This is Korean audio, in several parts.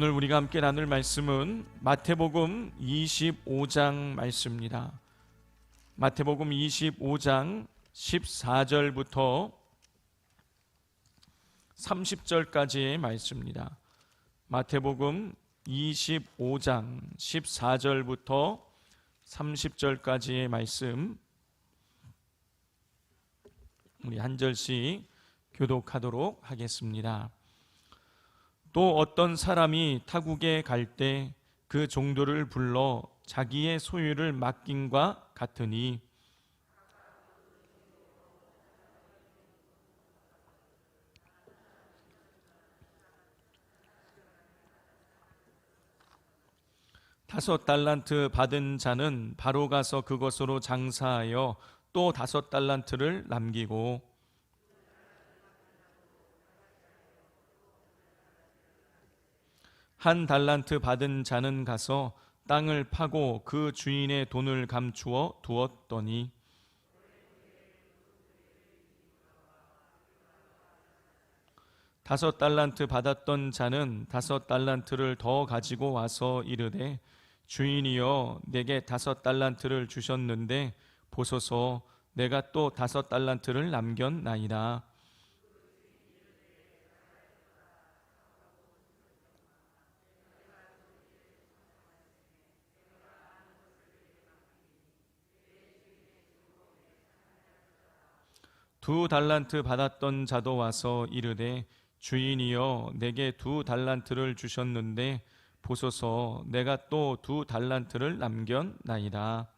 오늘 우리가 함께 나눌 말씀은 마태복음 25장 말씀입니다. 마태복음 25장 14절부터 30절까지의 말씀입니다. 마태복음 25장 14절부터 30절까지의 말씀, 우리 한 절씩 교독하도록 하겠습니다. 또 어떤 사람이 타국에 갈 때 그 종들을 불러 자기의 소유를 맡김과 같으니, 다섯 달란트 받은 자는 바로 가서 그것으로 장사하여 또 다섯 달란트를 남기고, 한 달란트 받은 자는 가서 땅을 파고 그 주인의 돈을 감추어 두었더니, 다섯 달란트 받았던 자는 다섯 달란트를 더 가지고 와서 이르되, 주인이여 내게 다섯 달란트를 주셨는데 보소서 내가 또 다섯 달란트를 남겼나이다. 두 달란트 받았던 자도 와서 이르되, 주인이여 내게 두 달란트를 주셨는데 보소서 내가 또 두 달란트를 남겼나이다.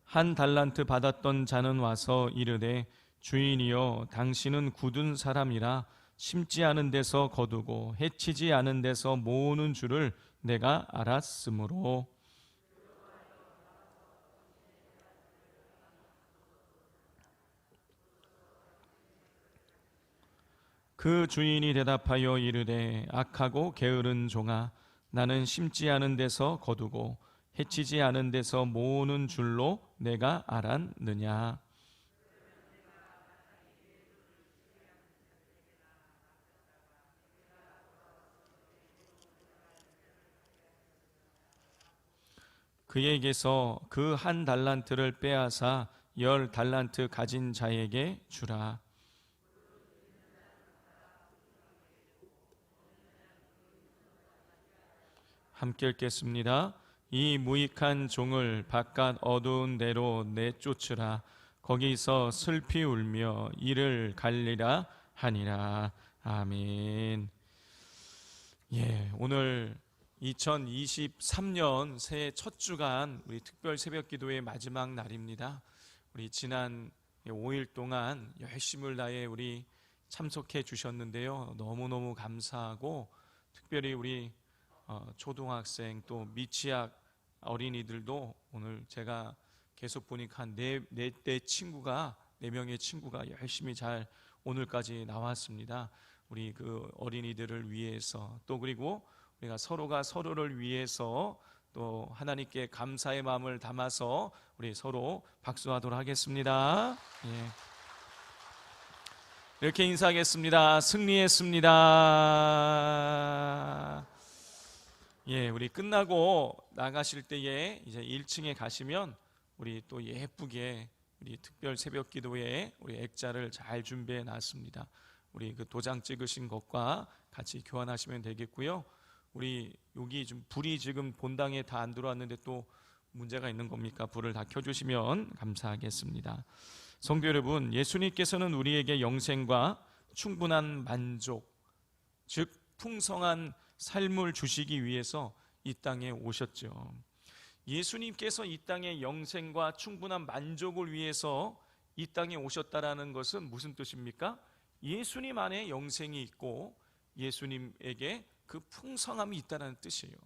한 달란트 받았던 자는 와서 이르되, 주인이여 당신은 굳은 사람이라 심지 않은 데서 거두고 해치지 않은 데서 모으는 줄을 내가 알았으므로, 그 주인이 대답하여 이르되, 악하고 게으른 종아, 나는 심지 않은 데서 거두고 해치지 않은 데서 모으는 줄로 내가 알았느냐. 그에게서 그 한 달란트를 빼앗아 10달란트 가진 자에게 주라. 함께 읽겠습니다. 이 무익한 종을 바깥 어두운 데로 내쫓으라. 거기서 슬피 울며 이를 갈리라 하니라. 아멘. 오늘 2023년 새해 첫 주간 우리 특별 새벽 기도의 마지막 날입니다. 우리 지난 5일 동안 열심을 다해 우리 참석해 주셨는데요. 너무너무 감사하고, 특별히 우리 초등학생 또 미취학 어린이들도 오늘 제가 계속 보니까 한 네 명의 친구가 열심히 잘 오늘까지 나왔습니다. 우리 그 어린이들을 위해서, 또 그리고 우리가 서로가 서로를 위해서 또 하나님께 감사의 마음을 담아서 우리 서로 박수하도록 하겠습니다. 이렇게 인사하겠습니다. 승리했습니다. 우리 끝나고 나가실 때에 이제 1층에 가시면 우리 또 예쁘게 우리 특별 새벽 기도에 우리 액자를 잘 준비해 놨습니다. 우리 그 도장 찍으신 것과 같이 교환하시면 되겠고요. 우리 여기 좀 불이 지금 본당에 다 안 들어왔는데 또 문제가 있는 겁니까? 불을 다 켜주시면 감사하겠습니다. 성도 여러분, 예수님께서는 우리에게 영생과 충분한 만족, 즉 풍성한 삶을 주시기 위해서 이 땅에 오셨죠. 예수님께서 이 땅에 영생과 충분한 만족을 위해서 이 땅에 오셨다라는 것은 무슨 뜻입니까? 예수님 안에 영생이 있고 예수님에게 그 풍성함이 있다는 뜻이에요.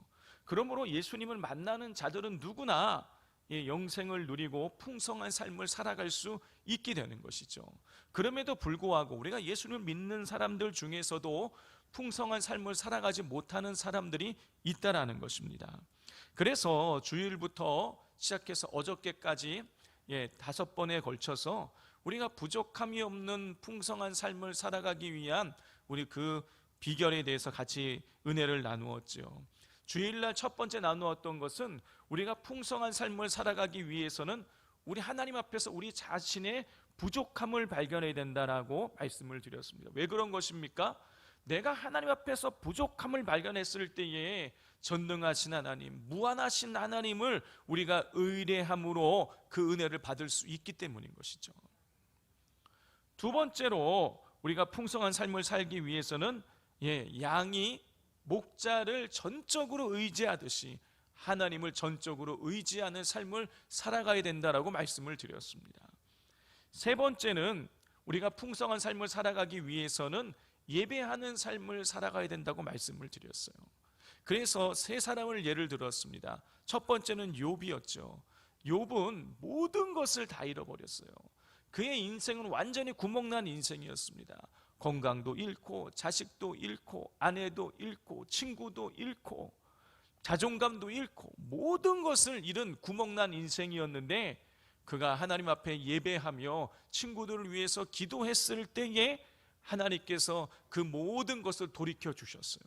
그러므로 예수님을 만나는 자들은 누구나 영생을 누리고 풍성한 삶을 살아갈 수 있게 되는 것이죠. 그럼에도 불구하고 우리가 예수님을 믿는 사람들 중에서도 풍성한 삶을 살아가지 못하는 사람들이 있다라는 것입니다. 그래서 주일부터 시작해서 어저께까지 5번에 걸쳐서 우리가 부족함이 없는 풍성한 삶을 살아가기 위한 우리 그 비결에 대해서 같이 은혜를 나누었죠. 주일날 첫 번째 나누었던 것은 우리가 풍성한 삶을 살아가기 위해서는 우리 하나님 앞에서 우리 자신의 부족함을 발견해야 된다라고 말씀을 드렸습니다. 왜 그런 것입니까? 내가 하나님 앞에서 부족함을 발견했을 때에 전능하신 하나님, 무한하신 하나님을 우리가 의뢰함으로 그 은혜를 받을 수 있기 때문인 것이죠. 두 번째로 우리가 풍성한 삶을 살기 위해서는 양이 목자를 전적으로 의지하듯이 하나님을 전적으로 의지하는 삶을 살아가야 된다라고 말씀을 드렸습니다. 세 번째는 우리가 풍성한 삶을 살아가기 위해서는 예배하는 삶을 살아가야 된다고 말씀을 드렸어요. 그래서 세 사람을 예를 들었습니다. 첫 번째는 욥이었죠. 욥은 모든 것을 다 잃어버렸어요. 그의 인생은 완전히 구멍난 인생이었습니다. 건강도 잃고 자식도 잃고 아내도 잃고 친구도 잃고 자존감도 잃고 모든 것을 잃은 구멍난 인생이었는데 그가 하나님 앞에 예배하며 친구들을 위해서 기도했을 때에 하나님께서 그 모든 것을 돌이켜 주셨어요.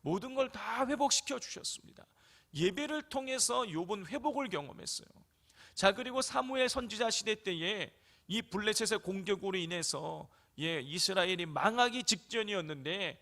모든 걸 다 회복시켜 주셨습니다. 예배를 통해서 욥은 회복을 경험했어요. 자, 그리고 사무엘 선지자 시대 때에 이 블레셋의 공격으로 인해서 이스라엘이 망하기 직전이었는데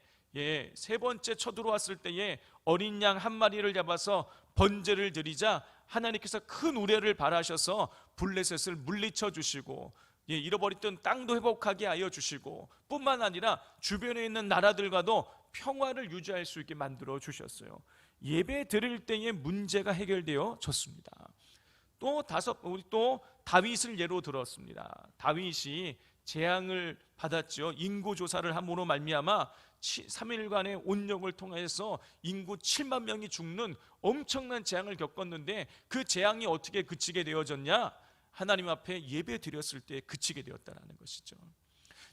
세 번째 쳐들어왔을 때에 어린 양 한 마리를 잡아서 번제를 드리자 하나님께서 큰 우레를 발하셔서 블레셋을 물리쳐 주시고 잃어버렸던 땅도 회복하게 하여 주시고 뿐만 아니라 주변에 있는 나라들과도 평화를 유지할 수 있게 만들어 주셨어요. 예배 드릴 때에 문제가 해결되어졌습니다. 우리 또 다윗을 예로 들었습니다. 다윗이 재앙을 받았죠. 인구 조사를 함으로 말미암아 3일간의 온역을 통해서 인구 7만 명이 죽는 엄청난 재앙을 겪었는데 그 재앙이 어떻게 그치게 되어졌냐? 하나님 앞에 예배 드렸을 때 그치게 되었다는 것이죠.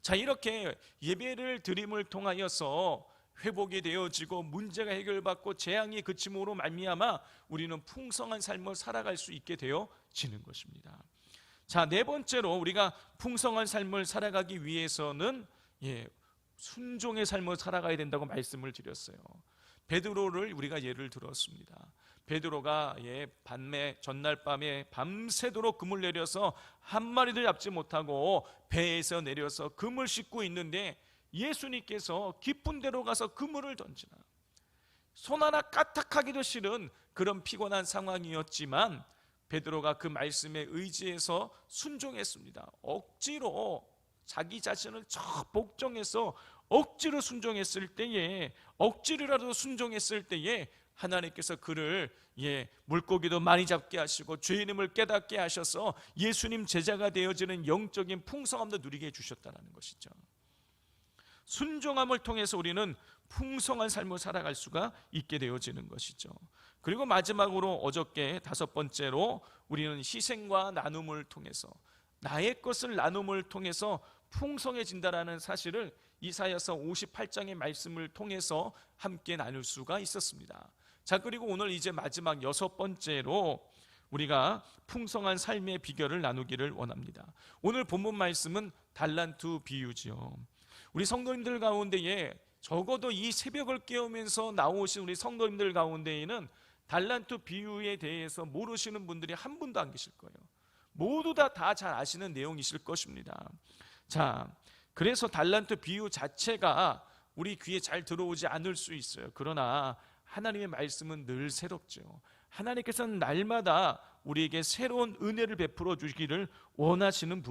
자, 이렇게 예배를 드림을 통하여서 회복이 되어지고 문제가 해결받고 재앙이 그침으로 말미암아 우리는 풍성한 삶을 살아갈 수 있게 되어지는 것입니다. 자, 네 번째로 우리가 풍성한 삶을 살아가기 위해서는 순종의 삶을 살아가야 된다고 말씀을 드렸어요. 베드로를 우리가 예를 들었습니다. 베드로가 전날 밤에 밤새도록 금을 내려서 한 마리도 잡지 못하고 배에서 내려서 금을 씻고 있는데 예수님께서 깊은 데로 가서 그물을 던지라. 손 하나 까딱하기도 싫은 그런 피곤한 상황이었지만 베드로가 그 말씀에 의지해서 순종했습니다. 억지로 자기 자신을 복종해서 억지로 순종했을 때에 억지로라도 순종했을 때에 하나님께서 그를 물고기도 많이 잡게 하시고 죄인임을 깨닫게 하셔서 예수님 제자가 되어지는 영적인 풍성함도 누리게 해주셨다는 것이죠. 순종함을 통해서 우리는 풍성한 삶을 살아갈 수가 있게 되어지는 것이죠. 그리고 마지막으로 어저께 5번째로 우리는 희생과 나눔을 통해서 나의 것을 나눔을 통해서 풍성해진다라는 사실을 이사야서 58장의 말씀을 통해서 함께 나눌 수가 있었습니다. 자, 그리고 오늘 이제 마지막 6번째로 우리가 풍성한 삶의 비결을 나누기를 원합니다. 오늘 본문 말씀은 달란트 비유지요. 우리 성도님들 가운데에 적어도 이 새벽을 깨우면서 나오신 우리 성도님들 가운데에는 달란트 비유에 대해서 모르시는 분들이 한 분도 안 계실 거예요. 모두 다 잘 아시는 내용이실 것입니다. 자, 그래서 달란트 비유 자체가 우리 귀에 잘 들어오지 않을 수 있어요. 그러나 하나님의 말씀은 늘 새롭죠. 하나님께서는 날마다 우리에게 새로운 은혜를 베풀어 주시기를 원하시는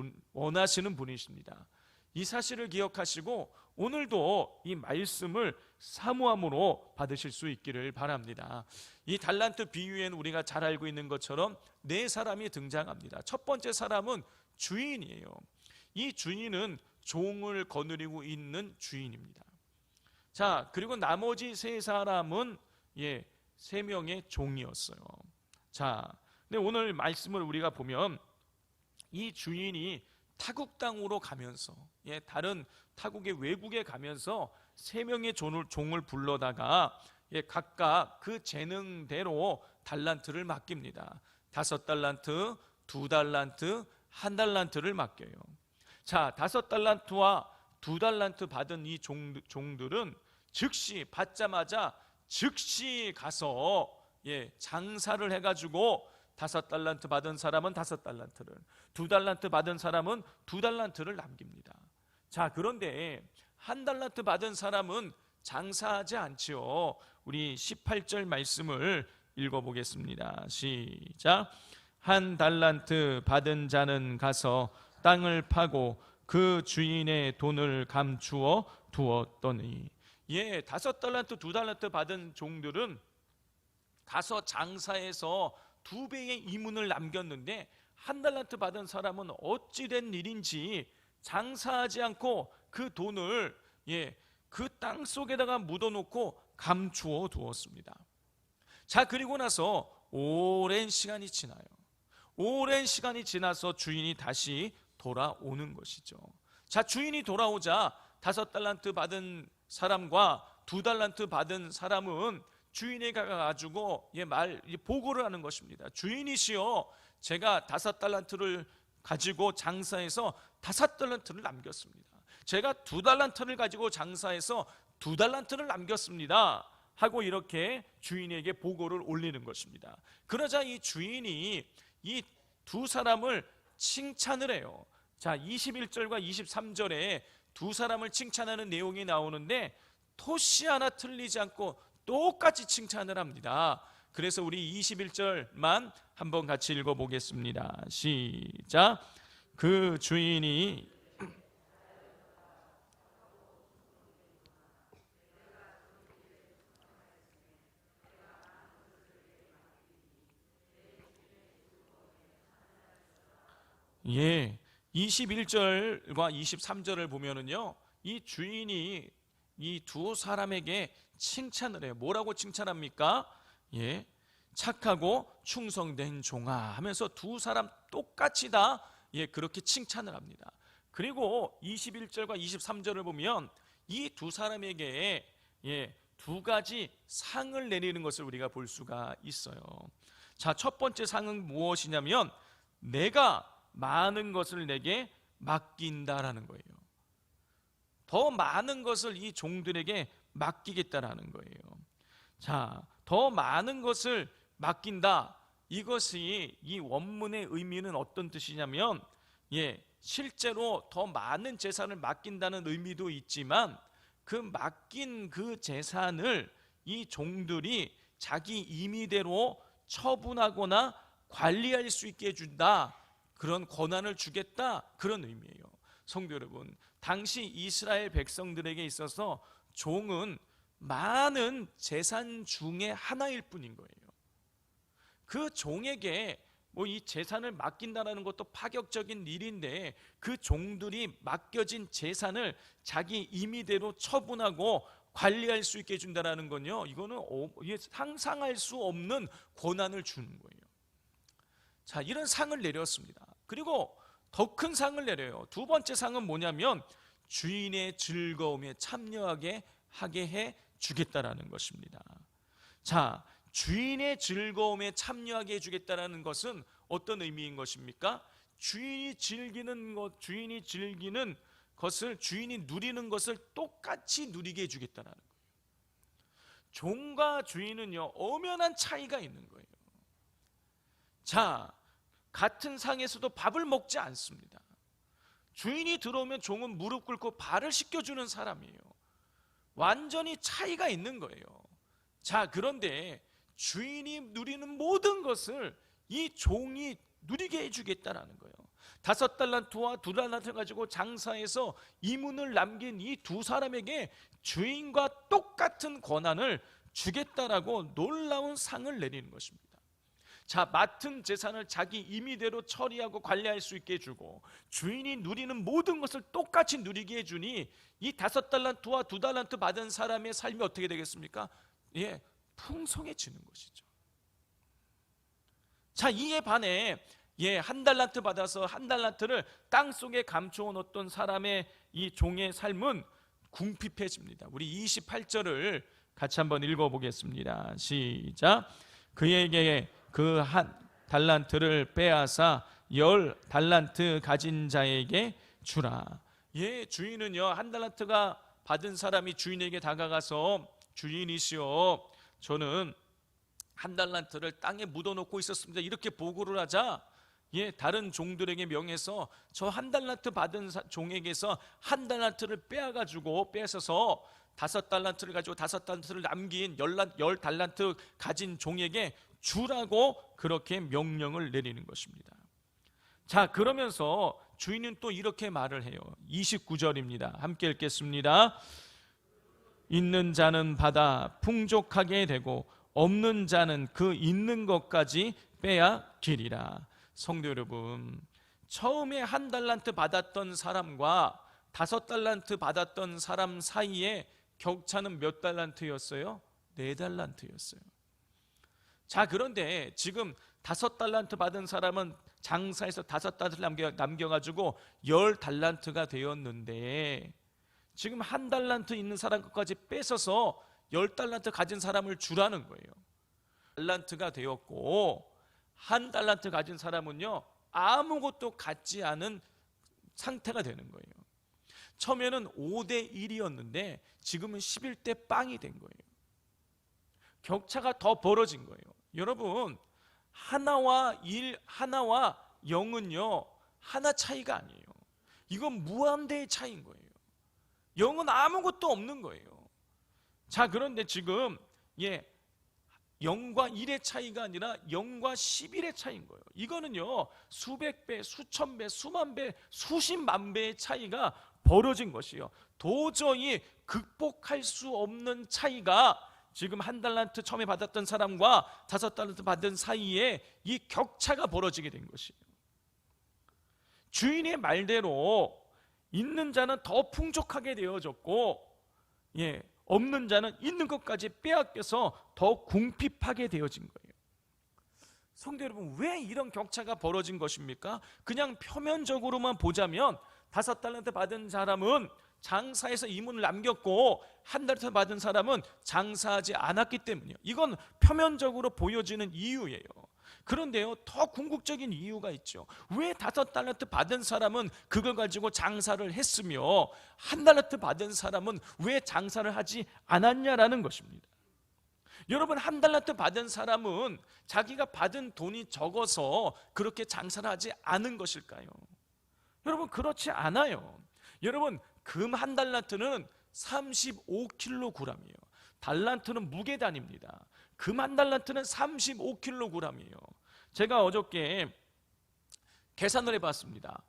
분이십니다. 이 사실을 기억하시고 오늘도 이 말씀을 사모함으로 받으실 수 있기를 바랍니다. 이 달란트 비유에는 우리가 잘 알고 있는 것처럼 네 사람이 등장합니다. 첫 번째 사람은 주인이에요. 이 주인은 종을 거느리고 있는 주인입니다. 자, 그리고 나머지 세 사람은 3명의 종이었어요. 자, 근데 오늘 말씀을 우리가 보면 이 주인이 타국 땅으로 가면서 다른 타국의 외국에 가면서 3명의 종을 불러다가 각각 그 재능대로 달란트를 맡깁니다. 5달란트, 2달란트, 1달란트를 맡겨요. 자, 5달란트와 2달란트 받은 이 종들은 즉시 받자마자 즉시 가서 장사를 해가지고 5달란트 받은 사람은 5달란트를, 2달란트 받은 사람은 2달란트를 남깁니다. 자, 그런데 1달란트 받은 사람은 장사하지 않지요. 우리 18절 말씀을 읽어보겠습니다. 시작. 1달란트 받은 자는 가서 땅을 파고 그 주인의 돈을 감추어 두었더니. 5달란트, 2달란트 받은 종들은 가서 장사해서 2배의 이문을 남겼는데, 1달란트 받은 사람은 어찌된 일인지 장사하지 않고 그 돈을 그 땅 속에다가 묻어놓고 감추어 두었습니다. 자, 그리고 나서 오랜 시간이 지나요. 오랜 시간이 지나서 주인이 다시 돌아오는 것이죠. 자, 주인이 돌아오자 5달란트 받은 사람과 2달란트 받은 사람은 주인에게 가가지고 보고를 하는 것입니다. 주인이시여, 제가 5달란트를 가지고 장사해서 5달란트를 남겼습니다. 제가 2달란트를 가지고 장사해서 2달란트를 남겼습니다 하고 이렇게 주인에게 보고를 올리는 것입니다. 그러자 이 주인이 이 두 사람을 칭찬을 해요. 자, 21절과 23절에 두 사람을 칭찬하는 내용이 나오는데 토시 하나 틀리지 않고 똑같이 칭찬을 합니다. 그래서 우리 21절만 한번 같이 읽어보겠습니다. 시작. 그 주인이 예, 21절과 23절을 보면은요, 이 주인이 이 두 사람에게 칭찬을 해요. 뭐라고 칭찬합니까? 착하고 충성된 종아 하면서 두 사람 똑같이 다 그렇게 칭찬을 합니다. 그리고 21절과 23절을 보면 이 두 사람에게 두 가지 상을 내리는 것을 우리가 볼 수가 있어요. 자, 첫 번째 상은 무엇이냐면 내가 많은 것을 내게 맡긴다라는 거예요. 더 많은 것을 이 종들에게 맡기겠다라는 거예요. 자, 더 많은 것을 맡긴다. 이것이 이 원문의 의미는 어떤 뜻이냐면 실제로 더 많은 재산을 맡긴다는 의미도 있지만 그 맡긴 그 재산을 이 종들이 자기 임의대로 처분하거나 관리할 수 있게 해준다. 그런 권한을 주겠다, 그런 의미예요. 성도 여러분, 당시 이스라엘 백성들에게 있어서 종은 많은 재산 중에 하나일 뿐인 거예요. 그 종에게 이 재산을 맡긴다는 것도 파격적인 일인데 그 종들이 맡겨진 재산을 자기 임의대로 처분하고 관리할 수 있게 해준다는 건요, 이거는 상상할 수 없는 권한을 주는 거예요. 자, 이런 상을 내렸습니다. 그리고 더 큰 상을 내려요. 두 번째 상은 뭐냐면 주인의 즐거움에 참여하게 하게 해 주겠다라는 것입니다. 자, 주인의 즐거움에 참여하게 해 주겠다라는 것은 어떤 의미인 것입니까? 주인이 즐기는 것을, 주인이 누리는 것을 똑같이 누리게 해 주겠다라는 거예요. 종과 주인은요, 엄연한 차이가 있는 거예요. 자, 같은 상에서도 밥을 먹지 않습니다. 주인이 들어오면 종은 무릎 꿇고 발을 씻겨주는 사람이에요. 완전히 차이가 있는 거예요. 자, 그런데 주인이 누리는 모든 것을 이 종이 누리게 해주겠다라는 거예요. 5달란트와 2달란트 가지고 장사해서 이문을 남긴 이 두 사람에게 주인과 똑같은 권한을 주겠다라고 놀라운 상을 내리는 것입니다. 자, 맡은 재산을 자기 임의대로 처리하고 관리할 수 있게 해주고 주인이 누리는 모든 것을 똑같이 누리게 해주니 이 5달란트와 2달란트 받은 사람의 삶이 어떻게 되겠습니까? 풍성해지는 것이죠. 자, 이에 반해 1달란트 받아서 1달란트를 땅속에 감추어 놓던 사람의 이 종의 삶은 궁핍해집니다. 우리 28절을 같이 한번 읽어보겠습니다. 시작. 그에게 그 한 달란트를 빼앗아 10달란트 가진 자에게 주라. 예, 주인은요, 한 달란트가 받은 사람이 주인에게 다가가서 주인이시여, 저는 한 달란트를 땅에 묻어놓고 있었습니다. 이렇게 보고를 하자, 예, 다른 종들에게 명해서 저 한 달란트 받은 종에게서 한 달란트를 빼앗아가지고 뺏어서 5달란트를 가지고 5달란트를 남긴 10달란트 가진 종에게 주라고 그렇게 명령을 내리는 것입니다. 자, 그러면서 주인은 또 이렇게 말을 해요. 29절입니다. 함께 읽겠습니다. 있는 자는 받아 풍족하게 되고 없는 자는 그 있는 것까지 빼앗기리라. 성도 여러분, 처음에 1달란트 받았던 사람과 5달란트 받았던 사람 사이에 격차는 몇 달란트였어요? 4달란트였어요. 자, 그런데 지금 5달란트 받은 사람은 장사해서 5달란트 남겨가지고 10달란트가 되었는데, 지금 1달란트 있는 사람 것까지 뺏어서 10달란트 가진 사람을 주라는 거예요. 달란트가 되었고, 1달란트 가진 사람은요, 아무것도 갖지 않은 상태가 되는 거예요. 처음에는 5대1이었는데 지금은 11대 빵이 된 거예요. 격차가 더 벌어진 거예요. 여러분, 하나와 0은요 하나 차이가 아니에요. 이건 무한대의 차이인 거예요. 0은 아무것도 없는 거예요. 자, 그런데 지금 0과 1의 차이가 아니라 0과 11의 차이인 거예요. 이거는요 수백 배, 수천 배, 수만 배, 수십만 배의 차이가 벌어진 것이요, 도저히 극복할 수 없는 차이가 지금 1달란트 처음에 받았던 사람과 5달란트 받은 사이에 이 격차가 벌어지게 된 것이에요. 주인의 말대로 있는 자는 더 풍족하게 되어졌고, 없는 자는 있는 것까지 빼앗겨서 더 궁핍하게 되어진 거예요. 성도 여러분, 왜 이런 격차가 벌어진 것입니까? 그냥 표면적으로만 보자면 5달란트 받은 사람은 장사해서 이문을 남겼고 1달란트 받은 사람은 장사하지 않았기 때문이에요. 이건 표면적으로 보여지는 이유예요. 그런데요, 더 궁극적인 이유가 있죠. 왜 5달란트 받은 사람은 그걸 가지고 장사를 했으며 1달란트 받은 사람은 왜 장사를 하지 않았냐라는 것입니다. 여러분, 1달란트 받은 사람은 자기가 받은 돈이 적어서 그렇게 장사를 하지 않은 것일까요? 여러분, 그렇지 않아요. 여러분, 금 1달란트는 35kg이에요. 달란트는 무게단입니다. 금 1달란트는 35kg이에요. 제가 어저께 계산을 해봤습니다.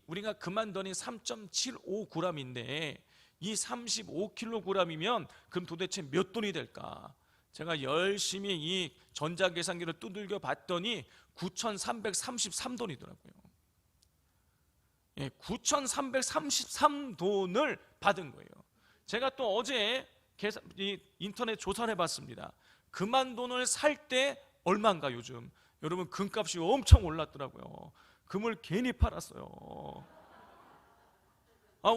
우리가 금한 돈이 3.75g인데 이 35kg이면 그럼 도대체 몇 돈이 될까? 제가 열심히 이 전자계산기를 두들겨 봤더니 9,333돈이더라고요. 9,333돈을 받은 거예요. 제가 또 어제 인터넷 조사를 해봤습니다. 금한 돈을 살 때 얼마인가 요즘? 여러분, 금값이 엄청 올랐더라고요. 금을 괜히 팔았어요.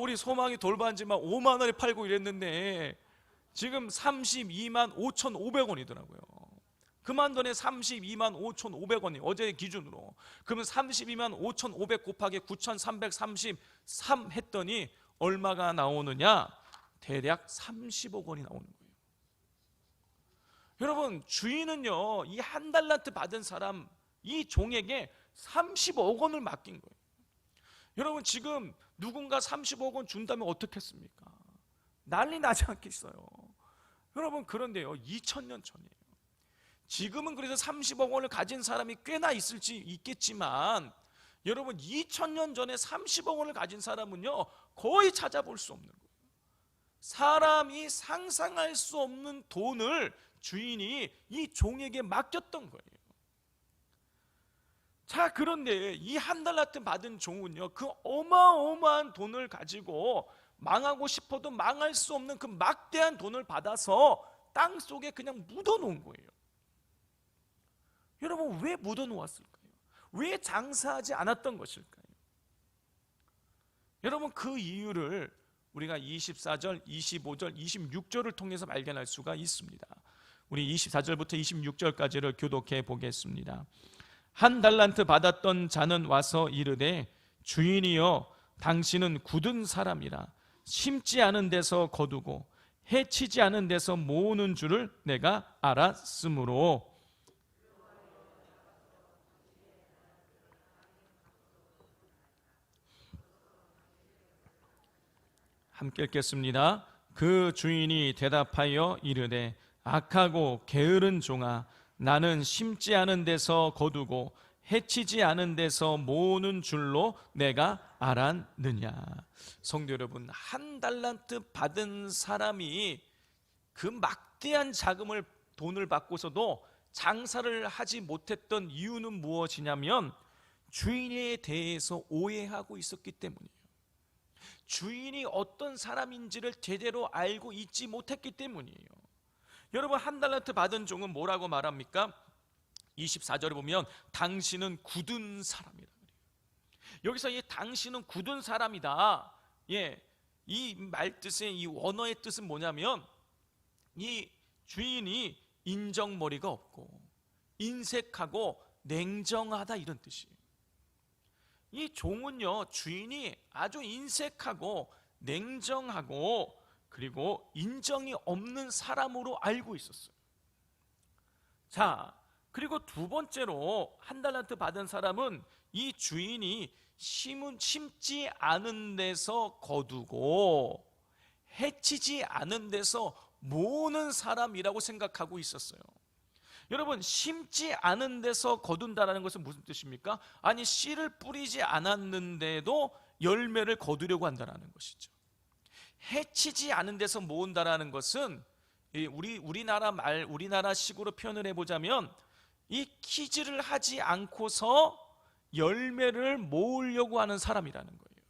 우리 소망이 돌반지만 5만 원에 팔고 이랬는데 지금 32만 5,500원이더라고요. 금한 돈에 32만 5,500원이 어제 기준으로. 그러면 32만 5,500 곱하기 9,333 했더니 얼마가 나오느냐? 대략 30억 원이 나오는 거예요. 여러분, 주인은요 이 1달란트 받은 사람, 이 종에게 30억 원을 맡긴 거예요. 여러분, 지금 누군가 30억 원 준다면 어떻겠습니까? 난리 나지 않겠어요. 여러분, 그런데요 2000년 전이에요. 지금은 그래서 30억 원을 가진 사람이 꽤나 있겠지만 여러분, 2000년 전에 30억 원을 가진 사람은요 거의 찾아볼 수 없는 거예요. 사람이 상상할 수 없는 돈을 주인이 이 종에게 맡겼던 거예요. 자, 그런데 이 1달란트 받은 종은요 그 어마어마한 돈을 가지고 망하고 싶어도 망할 수 없는 그 막대한 돈을 받아서 땅 속에 그냥 묻어놓은 거예요. 여러분, 왜 묻어놓았을까요? 왜 장사하지 않았던 것일까요? 여러분, 그 이유를 우리가 24절, 25절, 26절을 통해서 발견할 수가 있습니다. 우리 24절부터 26절까지를 교독해 보겠습니다. 한 달란트 받았던 자는 와서 이르되 주인이여 당신은 굳은 사람이라 심지 않은 데서 거두고 해치지 않은 데서 모으는 줄을 내가 알았으므로 함께 읽겠습니다. 그 주인이 대답하여 이르되 악하고 게으른 종아 나는 심지 않은 데서 거두고 해치지 않은 데서 모으는 줄로 내가 알았느냐. 성도 여러분, 한 달란트 받은 사람이 그 막대한 자금을 돈을 받고서도 장사를 하지 못했던 이유는 무엇이냐면 주인에 대해서 오해하고 있었기 때문이에요. 주인이 어떤 사람인지를 제대로 알고 있지 못했기 때문이에요. 여러분, 한 달란트 받은 종은 뭐라고 말합니까? 24절에 보면 당신은 굳은 사람이다. 여기서 이 당신은 굳은 사람이다. 이 말뜻의 이 원어의 뜻은 뭐냐면 이 주인이 인정머리가 없고 인색하고 냉정하다, 이런 뜻이에요. 이 종은요, 주인이 아주 인색하고 냉정하고 그리고 인정이 없는 사람으로 알고 있었어요. 자, 그리고 두 번째로 한 달란트 받은 사람은 이 주인이 심지 않은 데서 거두고 해치지 않은 데서 모으는 사람이라고 생각하고 있었어요. 여러분, 심지 않은 데서 거둔다라는 것은 무슨 뜻입니까? 아니, 씨를 뿌리지 않았는데도 열매를 거두려고 한다는 것이죠. 해치지 않은 데서 모은다라는 것은 우리나라식으로 표현을 해보자면 이 키즈를 하지 않고서 열매를 모으려고 하는 사람이라는 거예요.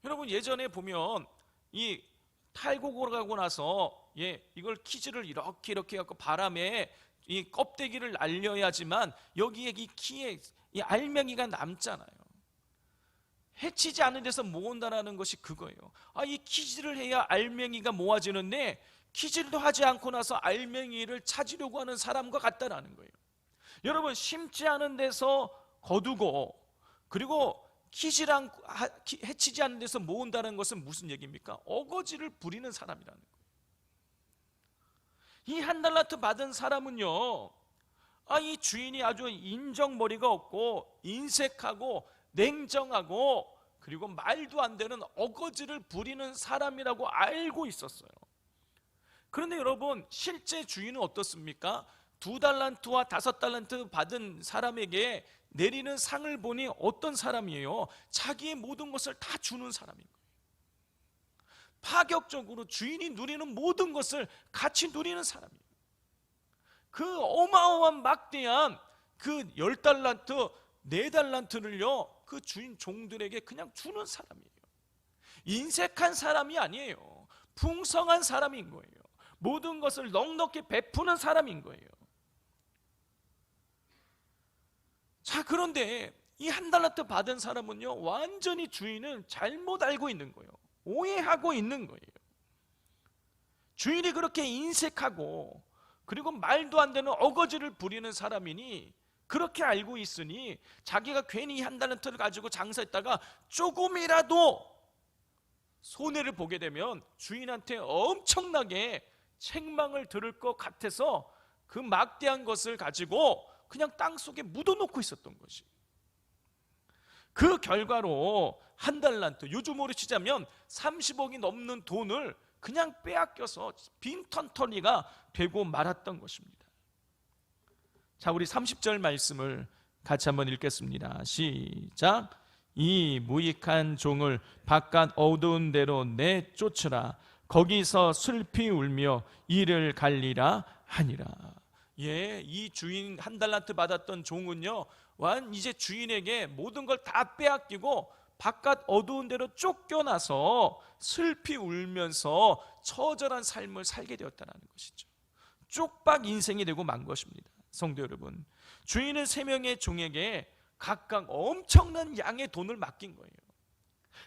여러분, 예전에 보면 이 탈곡을 하고 나서 이걸 키즈를 이렇게 갖고 바람에 이 껍데기를 날려야지만 여기에 이 키에 이 알맹이가 남잖아요. 해치지 않은 데서 모은다라는 것이 그거예요. 이 키즈를 해야 알맹이가 모아지는데 키즈도 하지 않고 나서 알맹이를 찾으려고 하는 사람과 같다라는 거예요. 여러분, 심지 않은 데서 거두고 그리고 해치지 않는 데서 모은다는 것은 무슨 얘기입니까? 어거지를 부리는 사람이라는 거예요. 이 한 달란트 받은 사람은요, 이 주인이 아주 인정머리가 없고 인색하고 냉정하고 그리고 말도 안 되는 어거지를 부리는 사람이라고 알고 있었어요. 그런데 여러분, 실제 주인은 어떻습니까? 2달란트와 5달란트 받은 사람에게 내리는 상을 보니 어떤 사람이에요? 자기의 모든 것을 다 주는 사람인 거예요. 파격적으로 주인이 누리는 모든 것을 같이 누리는 사람이에요. 그 어마어마한 막대한 그 10달란트, 4달란트를요 그 주인 종들에게 그냥 주는 사람이에요. 인색한 사람이 아니에요. 풍성한 사람인 거예요. 모든 것을 넉넉히 베푸는 사람인 거예요. 자, 그런데 이 한 달란트 받은 사람은요, 완전히 주인을 잘못 알고 있는 거예요. 오해하고 있는 거예요. 주인이 그렇게 인색하고 그리고 말도 안 되는 어거지를 부리는 사람이니 그렇게 알고 있으니 자기가 괜히 한 달란트를 가지고 장사했다가 조금이라도 손해를 보게 되면 주인한테 엄청나게 책망을 들을 것 같아서 그 막대한 것을 가지고 그냥 땅속에 묻어놓고 있었던 것이. 그 결과로 한 달란트, 요즘으로 치자면 30억이 넘는 돈을 그냥 빼앗겨서 빈털터리가 되고 말았던 것입니다. 자, 우리 30절 말씀을 같이 한번 읽겠습니다. 시작. 이 무익한 종을 바깥 어두운 데로 내쫓으라. 거기서 슬피 울며 이를 갈리라 하니라. 이 주인 한 달란트 받았던 종은요, 이제 주인에게 모든 걸 다 빼앗기고 바깥 어두운 데로 쫓겨나서 슬피 울면서 처절한 삶을 살게 되었다는 것이죠. 쪽박 인생이 되고 만 것입니다. 성도 여러분, 주인은 3명의 종에게 각각 엄청난 양의 돈을 맡긴 거예요.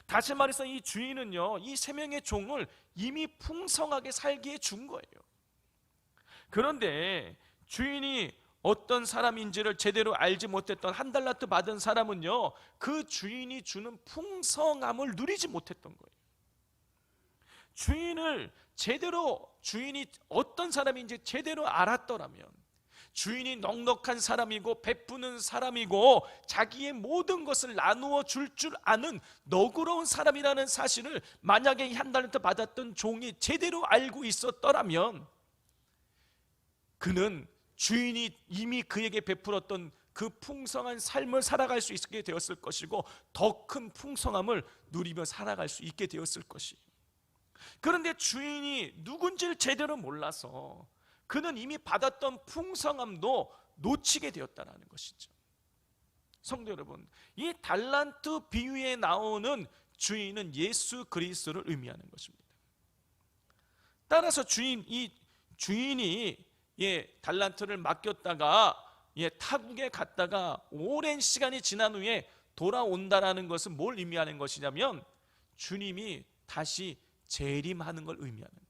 다시 말해서 이 주인은요, 이 세 명의 종을 이미 풍성하게 살기에 준 거예요. 그런데 주인이 어떤 사람인지를 제대로 알지 못했던 한 달란트 받은 사람은요, 그 주인이 주는 풍성함을 누리지 못했던 거예요. 주인이 어떤 사람인지 제대로 알았더라면, 주인이 넉넉한 사람이고 베푸는 사람이고 자기의 모든 것을 나누어 줄 아는 너그러운 사람이라는 사실을 만약에 한 달란트 받았던 종이 제대로 알고 있었더라면, 그는 주인이 이미 그에게 베풀었던 그 풍성한 삶을 살아갈 수 있게 되었을 것이고, 더 큰 풍성함을 누리며 살아갈 수 있게 되었을 것이에요. 그런데 주인이 누군지를 제대로 몰라서 그는 이미 받았던 풍성함도 놓치게 되었다는 것이죠. 성도 여러분, 이 달란트 비유에 나오는 주인은 예수 그리스도를 의미하는 것입니다. 따라서 이 주인이 달란트를 맡겼다가 타국에 갔다가 오랜 시간이 지난 후에 돌아온다라는 것은 뭘 의미하는 것이냐면, 주님이 다시 재림하는 걸 의미하는 거예요.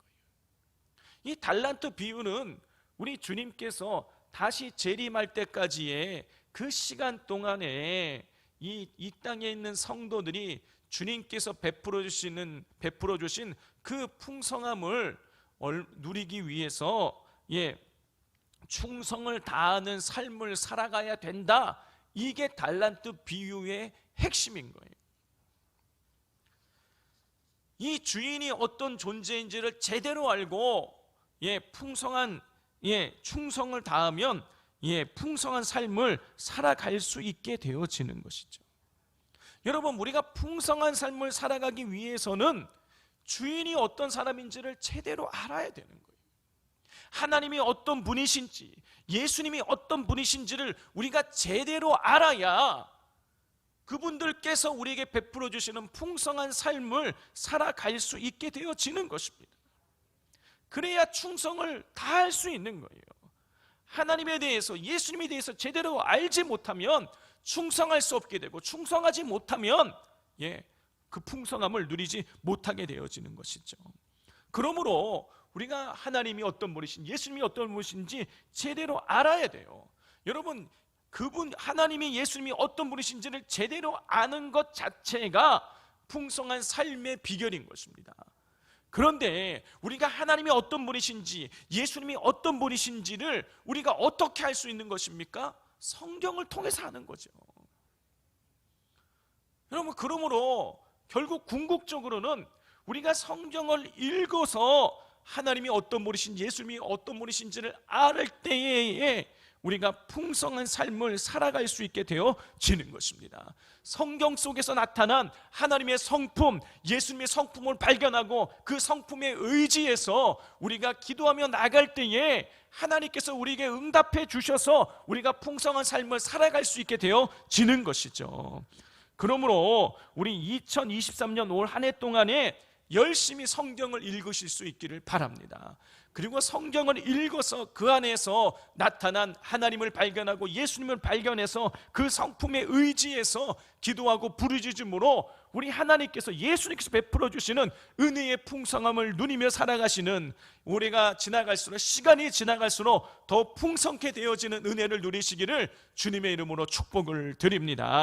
이 달란트 비유는 우리 주님께서 다시 재림할 때까지의 그 시간 동안에 이 땅에 있는 성도들이 주님께서 베풀어 주신 그 풍성함을 누리기 위해서 충성을 다하는 삶을 살아가야 된다. 이게 달란트 비유의 핵심인 거예요. 이 주인이 어떤 존재인지를 제대로 알고 풍성한 충성을 다하면 풍성한 삶을 살아갈 수 있게 되어지는 것이죠. 여러분, 우리가 풍성한 삶을 살아가기 위해서는 주인이 어떤 사람인지를 제대로 알아야 되는 거예요. 하나님이 어떤 분이신지, 예수님이 어떤 분이신지를 우리가 제대로 알아야 그분들께서 우리에게 베풀어 주시는 풍성한 삶을 살아갈 수 있게 되어지는 것입니다. 그래야 충성을 다할 수 있는 거예요. 하나님에 대해서, 예수님에 대해서 제대로 알지 못하면 충성할 수 없게 되고, 충성하지 못하면 그 풍성함을 누리지 못하게 되어지는 것이죠. 그러므로 우리가 하나님이 어떤 분이신지, 예수님이 어떤 분이신지 제대로 알아야 돼요. 여러분, 하나님이, 예수님이 어떤 분이신지를 제대로 아는 것 자체가 풍성한 삶의 비결인 것입니다. 그런데 우리가 하나님이 어떤 분이신지, 예수님이 어떤 분이신지를 우리가 어떻게 알 수 있는 것입니까? 성경을 통해서 아는 거죠. 여러분, 그러므로 결국 궁극적으로는 우리가 성경을 읽어서 하나님이 어떤 분이신지, 예수님이 어떤 분이신지를 알 때에 우리가 풍성한 삶을 살아갈 수 있게 되어지는 것입니다. 성경 속에서 나타난 하나님의 성품, 예수님의 성품을 발견하고 그 성품에 의지해서 우리가 기도하며 나갈 때에 하나님께서 우리에게 응답해 주셔서 우리가 풍성한 삶을 살아갈 수 있게 되어지는 것이죠. 그러므로 우리 2023년 올 한 해 동안에 열심히 성경을 읽으실 수 있기를 바랍니다. 그리고 성경을 읽어서 그 안에서 나타난 하나님을 발견하고 예수님을 발견해서 그 성품에 의지해서 기도하고 부르짖음으로 우리 하나님께서, 예수님께서 베풀어 주시는 은혜의 풍성함을 누리며 살아가시는, 올해가 지나갈수록, 시간이 지나갈수록 더 풍성케 되어지는 은혜를 누리시기를 주님의 이름으로 축복을 드립니다.